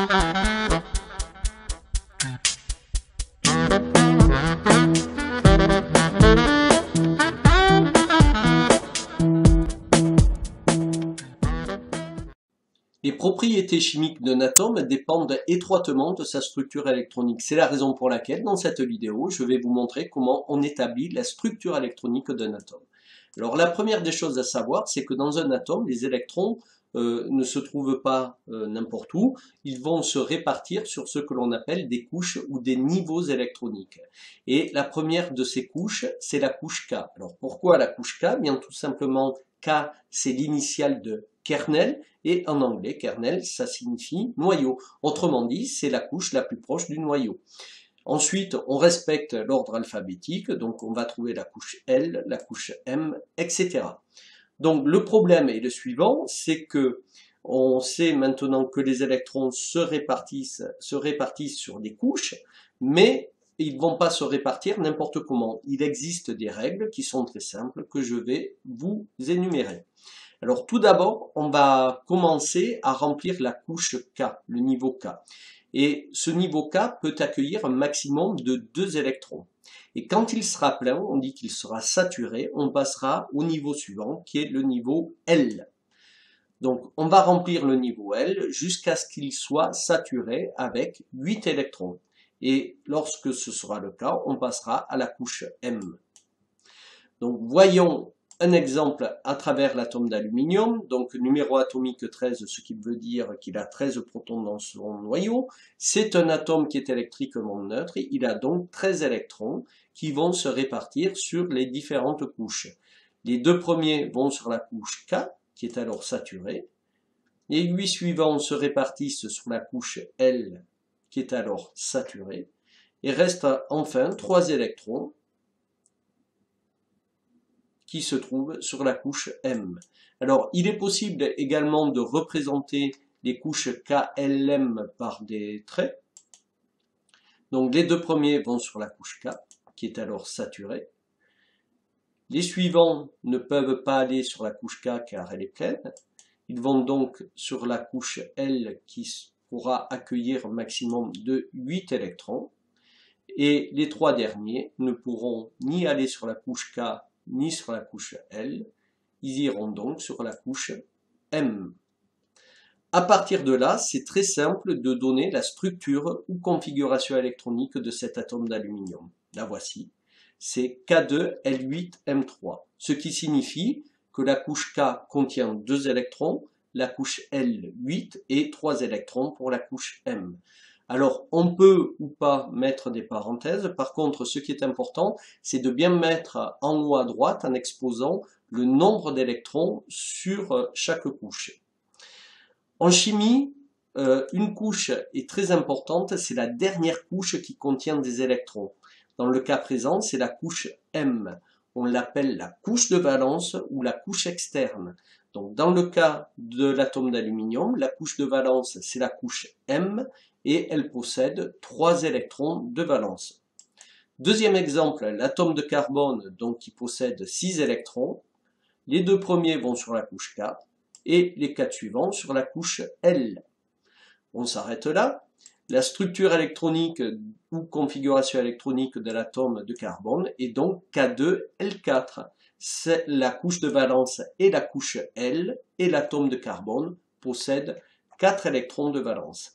Les propriétés chimiques d'un atome dépendent étroitement de sa structure électronique. C'est la raison pour laquelle, dans cette vidéo, je vais vous montrer comment on établit la structure électronique d'un atome. Alors, la première des choses à savoir, c'est que dans un atome, les électrons ne se trouvent pas n'importe où. Ils vont se répartir sur ce que l'on appelle des couches ou des niveaux électroniques. Et la première de ces couches, c'est la couche K. Alors, pourquoi la couche K? Bien, tout simplement, K, c'est l'initiale de kernel, et en anglais, kernel, ça signifie noyau. Autrement dit, c'est la couche la plus proche du noyau. Ensuite, on respecte l'ordre alphabétique, donc on va trouver la couche L, la couche M, etc. Donc le problème est le suivant, c'est que on sait maintenant que les électrons se répartissent sur des couches, mais ils ne vont pas se répartir n'importe comment. Il existe des règles qui sont très simples que je vais vous énumérer. Alors tout d'abord, on va commencer à remplir la couche K, le niveau K. Et ce niveau K peut accueillir un maximum de 2 électrons. Et quand il sera plein, on dit qu'il sera saturé, on passera au niveau suivant qui est le niveau L. Donc on va remplir le niveau L jusqu'à ce qu'il soit saturé avec 8 électrons. Et lorsque ce sera le cas, on passera à la couche M. Donc voyons un exemple à travers l'atome d'aluminium, donc numéro atomique 13, ce qui veut dire qu'il a 13 protons dans son noyau. C'est un atome qui est électriquement neutre, et il a donc 13 électrons qui vont se répartir sur les différentes couches. Les 2 premiers vont sur la couche K, qui est alors saturée. Les 8 suivants se répartissent sur la couche L, qui est alors saturée. Et reste enfin 3 électrons qui se trouve sur la couche M. Alors, il est possible également de représenter les couches KLM par des traits. Donc, les 2 premiers vont sur la couche K, qui est alors saturée. Les suivants ne peuvent pas aller sur la couche K car elle est pleine. Ils vont donc sur la couche L qui pourra accueillir un maximum de 8 électrons. Et les 3 derniers ne pourront ni aller sur la couche K ni sur la couche L, ils iront donc sur la couche M. À partir de là, c'est très simple de donner la structure ou configuration électronique de cet atome d'aluminium. La voici, c'est K2L8M3, ce qui signifie que la couche K contient 2 électrons, la couche L 8 et 3 électrons pour la couche M. Alors, on peut ou pas mettre des parenthèses. Par contre, ce qui est important, c'est de bien mettre en haut à droite en exposant le nombre d'électrons sur chaque couche. En chimie, une couche est très importante, c'est la dernière couche qui contient des électrons. Dans le cas présent, c'est la couche M. On l'appelle la couche de valence ou la couche externe. Donc, dans le cas de l'atome d'aluminium, la couche de valence, c'est la couche M, et elle possède 3 électrons de valence. Deuxième exemple, l'atome de carbone, donc qui possède 6 électrons. Les 2 premiers vont sur la couche K, et les 4 suivants sur la couche L. On s'arrête là. La structure électronique ou configuration électronique de l'atome de carbone est donc K2L4. C'est la couche de valence et la couche L, et l'atome de carbone possède 4 électrons de valence.